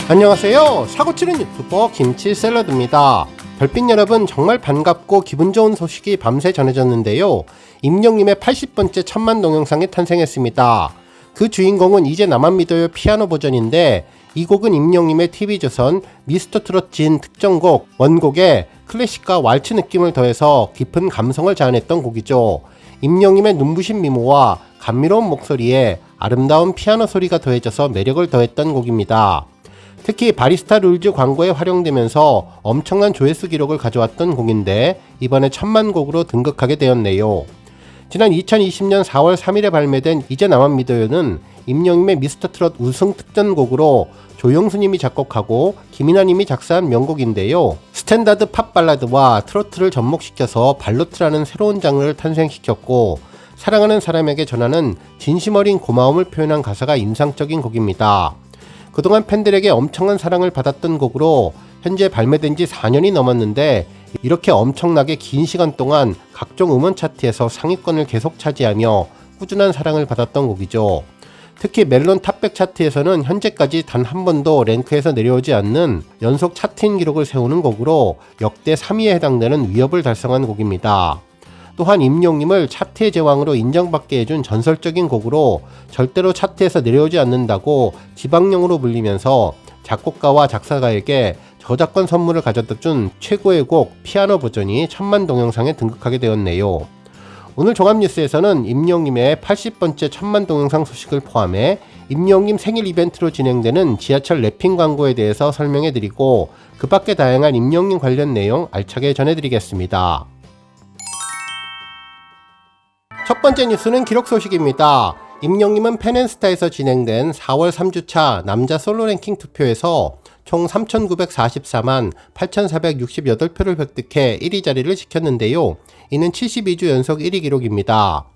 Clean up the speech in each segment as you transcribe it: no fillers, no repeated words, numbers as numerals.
안녕하세요. 사고치는 유튜버 김치샐러드입니다. 별빛 여러분, 정말 반갑고 기분 좋은 소식이 밤새 전해졌는데요. 임영님의 80번째 천만 동영상이 탄생했습니다. 그 주인공은 이제 나만 믿어요 피아노 버전인데, 이 곡은 임영님의 TV조선 미스터트롯 진 특정곡 원곡에 클래식과 왈츠 느낌을 더해서 깊은 감성을 자아냈던 곡이죠. 임영님의 눈부신 미모와 감미로운 목소리에 아름다운 피아노 소리가 더해져서 매력을 더했던 곡입니다. 특히 바리스타 룰즈 광고에 활용되면서 엄청난 조회수 기록을 가져왔던 곡인데, 이번에 천만 곡으로 등극하게 되었네요. 지난 2020년 4월 3일에 발매된 이제 나만 믿어요는 임영님의 미스터트롯 우승 특전곡으로 조영수님이 작곡하고 김인하님이 작사한 명곡인데요. 스탠다드 팝 발라드와 트로트를 접목시켜서 발로트라는 새로운 장르를 탄생시켰고, 사랑하는 사람에게 전하는 진심 어린 고마움을 표현한 가사가 인상적인 곡입니다. 그동안 팬들에게 엄청난 사랑을 받았던 곡으로 현재 발매된 지 4년이 넘었는데, 이렇게 엄청나게 긴 시간 동안 각종 음원 차트에서 상위권을 계속 차지하며 꾸준한 사랑을 받았던 곡이죠. 특히 멜론 탑100 차트에서는 현재까지 단 한 번도 랭크에서 내려오지 않는 연속 차트인 기록을 세우는 곡으로 역대 3위에 해당되는 위협을 달성한 곡입니다. 또한 임영님을 차트의 제왕으로 인정받게 해준 전설적인 곡으로 절대로 차트에서 내려오지 않는다고 지방령으로 불리면서 작곡가와 작사가에게 저작권 선물을 가져다 준 최고의 곡 피아노 버전이 천만 동영상에 등극하게 되었네요. 오늘 종합뉴스에서는 임영님의 80번째 천만 동영상 소식을 포함해 임영님 생일 이벤트로 진행되는 지하철 랩핑 광고에 대해서 설명해드리고, 그 밖에 다양한 임영님 관련 내용 알차게 전해드리겠습니다. 첫 번째 뉴스는 기록 소식입니다. 임영님은 팬앤스타에서 진행된 4월 3주차 남자 솔로 랭킹 투표에서 총 3,944만 8,468표를 획득해 1위 자리를 지켰는데요. 이는 72주 연속 1위 기록입니다.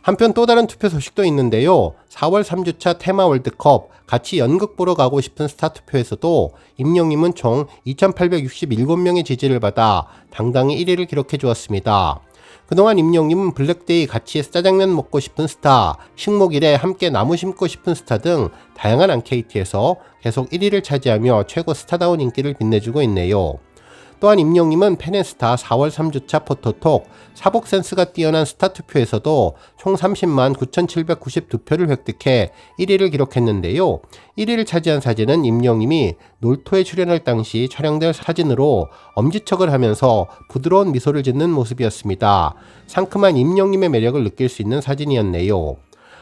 한편 또 다른 투표 소식도 있는데요. 4월 3주차 테마 월드컵 같이 연극 보러 가고 싶은 스타 투표에서도 임영님은 총 2,867명의 지지를 받아 당당히 1위를 기록해 주었습니다. 그동안 임영님은 블랙데이 같이 짜장면 먹고 싶은 스타, 식목일에 함께 나무 심고 싶은 스타 등 다양한 앙케이트에서 계속 1위를 차지하며 최고 스타다운 인기를 빛내주고 있네요. 또한 임영님은 팬앤스타 4월 3주차 포토톡 사복 센스가 뛰어난 스타 투표에서도 총 30만 9,792표를 획득해 1위를 기록했는데요. 1위를 차지한 사진은 임영님이 놀토에 출연할 당시 촬영될 사진으로 엄지척을 하면서 부드러운 미소를 짓는 모습이었습니다. 상큼한 임영님의 매력을 느낄 수 있는 사진이었네요.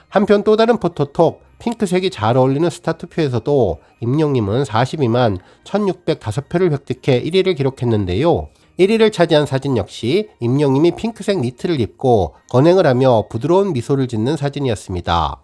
한편 또 다른 포토톡 핑크색이 잘 어울리는 스타 투표에서도 임영님은 42만 1,605표를 획득해 1위를 기록했는데요. 1위를 차지한 사진 역시 임영님이 핑크색 니트를 입고 건행을 하며 부드러운 미소를 짓는 사진이었습니다.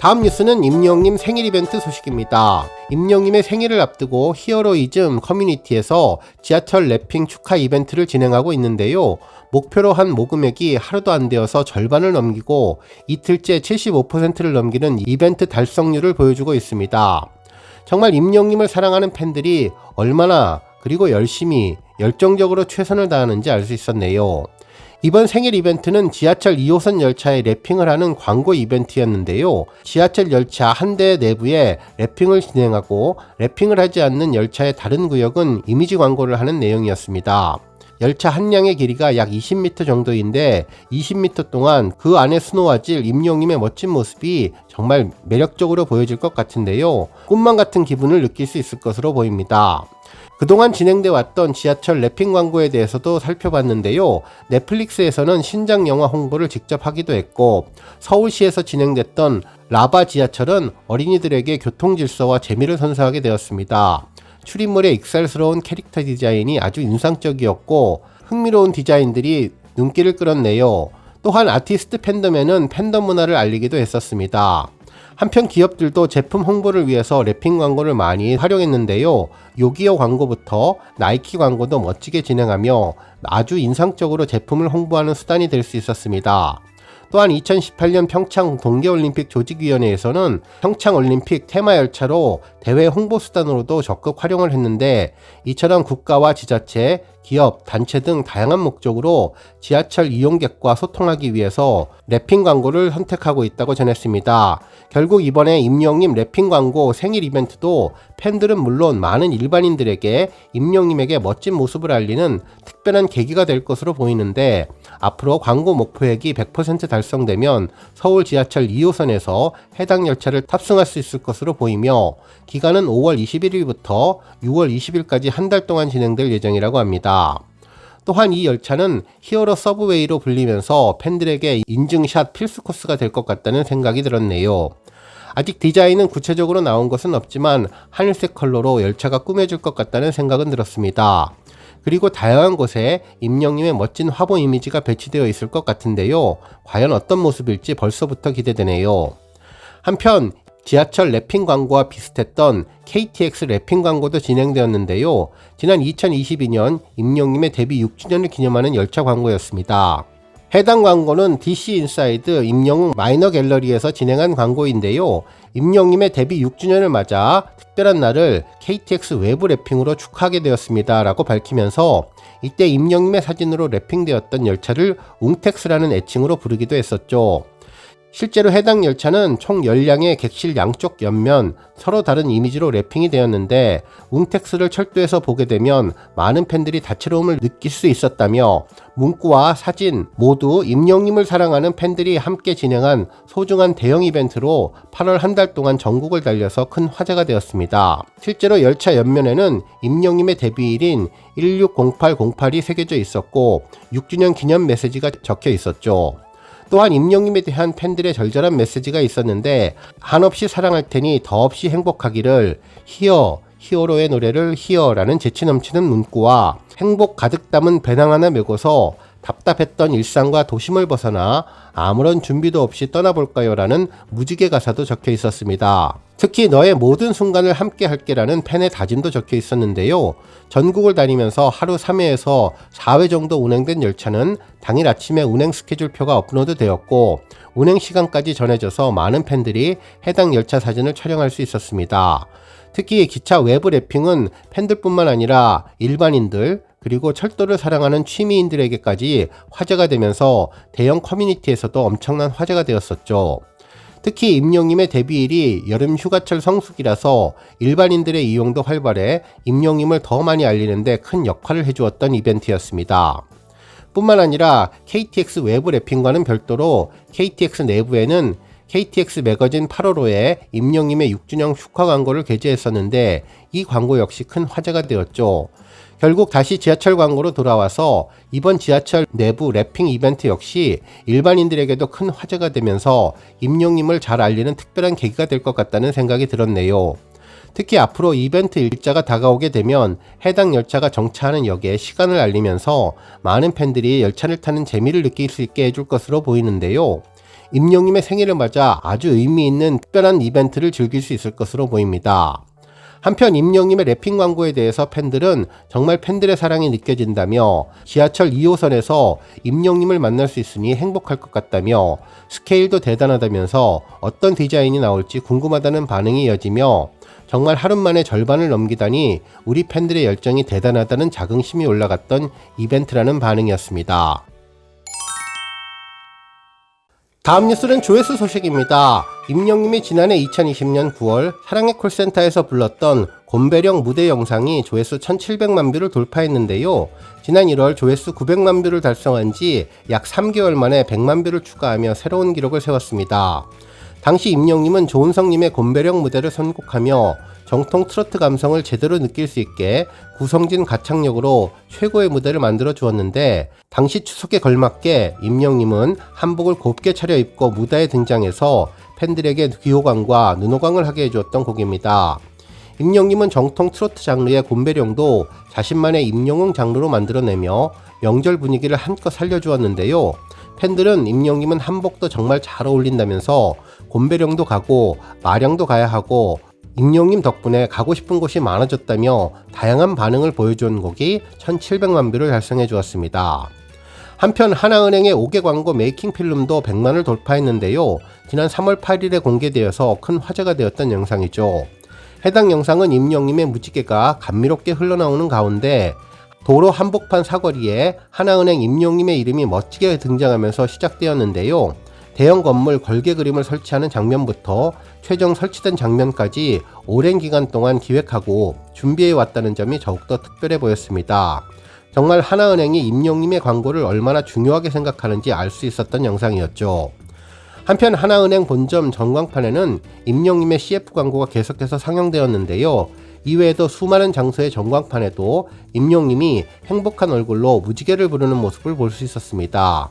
다음 뉴스는 임영님 생일 이벤트 소식입니다. 임영님의 생일을 앞두고 히어로이즘 커뮤니티에서 지하철 랩핑 축하 이벤트를 진행하고 있는데요. 목표로 한 모금액이 하루도 안 되어서 절반을 넘기고 이틀째 75%를 넘기는 이벤트 달성률을 보여주고 있습니다. 정말 임영님을 사랑하는 팬들이 얼마나 그리고 열심히 열정적으로 최선을 다하는지 알 수 있었네요. 이번 생일 이벤트는 지하철 2호선 열차에 랩핑을 하는 광고 이벤트였는데요. 지하철 열차 한 대 내부에 랩핑을 진행하고 랩핑을 하지 않는 열차의 다른 구역은 이미지 광고를 하는 내용이었습니다. 열차 한 량의 길이가 약 20m 정도인데 20m 동안 그 안에 스노화질 임영님의 멋진 모습이 정말 매력적으로 보여질 것 같은데요. 꿈만 같은 기분을 느낄 수 있을 것으로 보입니다. 그동안 진행돼 왔던 지하철 랩핑 광고에 대해서도 살펴봤는데요. 넷플릭스에서는 신작 영화 홍보를 직접 하기도 했고, 서울시에서 진행됐던 라바 지하철은 어린이들에게 교통 질서와 재미를 선사하게 되었습니다. 출입물의 익살스러운 캐릭터 디자인이 아주 인상적이었고 흥미로운 디자인들이 눈길을 끌었네요. 또한 아티스트 팬덤에는 팬덤 문화를 알리기도 했었습니다. 한편 기업들도 제품 홍보를 위해서 랩핑 광고를 많이 활용했는데요. 요기요 광고부터 나이키 광고도 멋지게 진행하며 아주 인상적으로 제품을 홍보하는 수단이 될 수 있었습니다. 또한 2018년 평창 동계올림픽 조직위원회에서는 평창올림픽 테마열차로 대회 홍보수단으로도 적극 활용을 했는데, 이처럼 국가와 지자체, 기업, 단체 등 다양한 목적으로 지하철 이용객과 소통하기 위해서 랩핑 광고를 선택하고 있다고 전했습니다. 결국 이번에 임영님 랩핑 광고 생일 이벤트도 팬들은 물론 많은 일반인들에게 임영님에게 멋진 모습을 알리는 특별한 계기가 될 것으로 보이는데, 앞으로 광고 목표액이 100% 달성되면 서울 지하철 2호선에서 해당 열차를 탑승할 수 있을 것으로 보이며, 기간은 5월 21일부터 6월 20일까지 한 달 동안 진행될 예정이라고 합니다. 또한 이 열차는 히어로 서브웨이로 불리면서 팬들에게 인증샷 필수 코스가 될 것 같다는 생각이 들었네요. 아직 디자인은 구체적으로 나온 것은 없지만 하늘색 컬러로 열차가 꾸며질 것 같다는 생각은 들었습니다. 그리고 다양한 곳에 임영님의 멋진 화보 이미지가 배치되어 있을 것 같은데요. 과연 어떤 모습일지 벌써부터 기대되네요. 한편 지하철 랩핑 광고와 비슷했던 KTX 랩핑 광고도 진행되었는데요. 지난 2022년 임영님의 데뷔 6주년을 기념하는 열차 광고였습니다. 해당 광고는 DC 인사이드 임영웅 마이너 갤러리에서 진행한 광고인데요. 임영님의 데뷔 6주년을 맞아 특별한 날을 KTX 외부 랩핑으로 축하하게 되었습니다 라고 밝히면서, 이때 임영님의 사진으로 랩핑되었던 열차를 웅텍스라는 애칭으로 부르기도 했었죠. 실제로 해당 열차는 총 10량의 객실 양쪽 옆면 서로 다른 이미지로 랩핑이 되었는데, 웅텍스를 철도에서 보게 되면 많은 팬들이 다채로움을 느낄 수 있었다며, 문구와 사진 모두 임영님을 사랑하는 팬들이 함께 진행한 소중한 대형 이벤트로 8월 한 달 동안 전국을 달려서 큰 화제가 되었습니다. 실제로 열차 옆면에는 임영님의 데뷔일인 160808이 새겨져 있었고 6주년 기념 메시지가 적혀 있었죠. 또한 임영님에 대한 팬들의 절절한 메시지가 있었는데, 한없이 사랑할 테니 더없이 행복하기를, 히어로의 노래를 히어라는 재치 넘치는 문구와 행복 가득 담은 배낭 하나 메고서 답답했던 일상과 도심을 벗어나 아무런 준비도 없이 떠나볼까요? 라는 무지개 가사도 적혀 있었습니다. 특히 너의 모든 순간을 함께 할게라는 팬의 다짐도 적혀 있었는데요. 전국을 다니면서 하루 3회에서 4회 정도 운행된 열차는 당일 아침에 운행 스케줄표가 업로드 되었고, 운행 시간까지 전해져서 많은 팬들이 해당 열차 사진을 촬영할 수 있었습니다. 특히 기차 외부 랩핑은 팬들뿐만 아니라 일반인들, 그리고 철도를 사랑하는 취미인들에게까지 화제가 되면서 대형 커뮤니티에서도 엄청난 화제가 되었었죠. 특히 임영님의 데뷔일이 여름 휴가철 성수기라서 일반인들의 이용도 활발해 임영님을 더 많이 알리는데 큰 역할을 해주었던 이벤트였습니다. 뿐만 아니라 KTX 외부 랩핑과는 별도로 KTX 내부에는 KTX 매거진 8월호에 임영님의 6주년 축하 광고를 게재했었는데, 이 광고 역시 큰 화제가 되었죠. 결국 다시 지하철 광고로 돌아와서 이번 지하철 내부 랩핑 이벤트 역시 일반인들에게도 큰 화제가 되면서 임영님을 잘 알리는 특별한 계기가 될 것 같다는 생각이 들었네요. 특히 앞으로 이벤트 일자가 다가오게 되면 해당 열차가 정차하는 역에 시간을 알리면서 많은 팬들이 열차를 타는 재미를 느낄 수 있게 해줄 것으로 보이는데요. 임영님의 생일을 맞아 아주 의미 있는 특별한 이벤트를 즐길 수 있을 것으로 보입니다. 한편 임영님의 랩핑 광고에 대해서 팬들은 정말 팬들의 사랑이 느껴진다며, 지하철 2호선에서 임영님을 만날 수 있으니 행복할 것 같다며, 스케일도 대단하다면서 어떤 디자인이 나올지 궁금하다는 반응이 이어지며, 정말 하루 만에 절반을 넘기다니 우리 팬들의 열정이 대단하다는 자긍심이 올라갔던 이벤트라는 반응이었습니다. 다음 뉴스는 조회수 소식입니다. 임영님이 지난해 2020년 9월 사랑의 콜센터에서 불렀던 곰배령 무대 영상이 조회수 1700만 뷰를 돌파했는데요. 지난 1월 조회수 900만 뷰를 달성한 지 약 3개월 만에 100만 뷰를 추가하며 새로운 기록을 세웠습니다. 당시 임영님은 조은성님의 곰배령 무대를 선곡하며 정통 트로트 감성을 제대로 느낄 수 있게 구성진 가창력으로 최고의 무대를 만들어 주었는데, 당시 추석에 걸맞게 임영님은 한복을 곱게 차려입고 무대에 등장해서 팬들에게 귀호강과 눈호강을 하게 해주었던 곡입니다. 임영님은 정통 트로트 장르의 곰배령도 자신만의 임영웅 장르로 만들어내며 명절 분위기를 한껏 살려주었는데요. 팬들은 임영님은 한복도 정말 잘 어울린다면서 곰배령도 가고 마령도 가야 하고 임영님 덕분에 가고 싶은 곳이 많아졌다며 다양한 반응을 보여준 곡이 1700만 뷰를 달성해 주었습니다. 한편 하나은행의 5개 광고 메이킹 필름도 100만을 돌파했는데요. 지난 3월 8일에 공개되어서 큰 화제가 되었던 영상이죠. 해당 영상은 임영님의 무지개가 감미롭게 흘러나오는 가운데 도로 한복판 사거리에 하나은행 임용님의 이름이 멋지게 등장하면서 시작되었는데요. 대형 건물 걸개 그림을 설치하는 장면부터 최종 설치된 장면까지 오랜 기간 동안 기획하고 준비해 왔다는 점이 더욱더 특별해 보였습니다. 정말 하나은행이 임용님의 광고를 얼마나 중요하게 생각하는지 알 수 있었던 영상이었죠. 한편 하나은행 본점 전광판에는 임용님의 CF 광고가 계속해서 상영되었는데요. 이외에도 수많은 장소의 전광판에도 임용님이 행복한 얼굴로 무지개를 부르는 모습을 볼 수 있었습니다.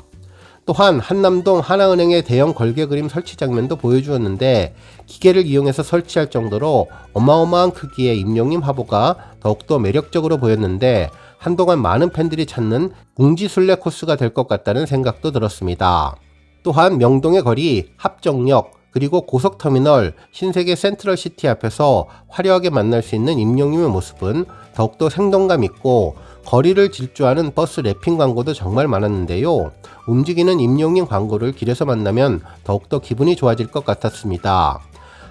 또한 한남동 하나은행의 대형 걸개 그림 설치 장면도 보여주었는데 기계를 이용해서 설치할 정도로 어마어마한 크기의 임용님 화보가 더욱더 매력적으로 보였는데 한동안 많은 팬들이 찾는 궁지순례 코스가 될 것 같다는 생각도 들었습니다. 또한 명동의 거리, 합정역, 그리고 고속터미널, 신세계 센트럴시티 앞에서 화려하게 만날 수 있는 임용님의 모습은 더욱더 생동감 있고 거리를 질주하는 버스 랩핑 광고도 정말 많았는데요. 움직이는 임용님 광고를 길에서 만나면 더욱더 기분이 좋아질 것 같았습니다.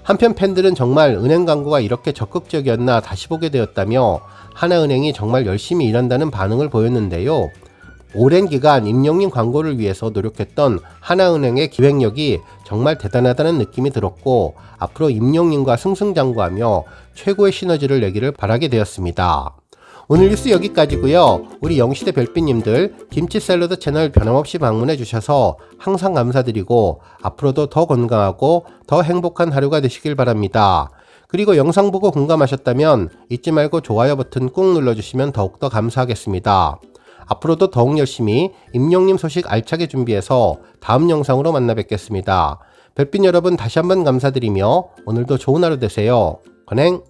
한편 팬들은 정말 은행 광고가 이렇게 적극적이었나 다시 보게 되었다며 하나은행이 정말 열심히 일한다는 반응을 보였는데요. 오랜 기간 임용님 광고를 위해서 노력했던 하나은행의 기획력이 정말 대단하다는 느낌이 들었고 앞으로 임용님과 승승장구하며 최고의 시너지를 내기를 바라게 되었습니다. 오늘 뉴스 여기까지고요. 우리 영시대 별빛님들 김치 샐러드 채널 변함없이 방문해 주셔서 항상 감사드리고 앞으로도 더 건강하고 더 행복한 하루가 되시길 바랍니다. 그리고 영상 보고 공감하셨다면 잊지 말고 좋아요 버튼 꾹 눌러주시면 더욱더 감사하겠습니다. 앞으로도 더욱 열심히 임용님 소식 알차게 준비해서 다음 영상으로 만나 뵙겠습니다. 별빛 여러분 다시 한번 감사드리며 오늘도 좋은 하루 되세요. 건행!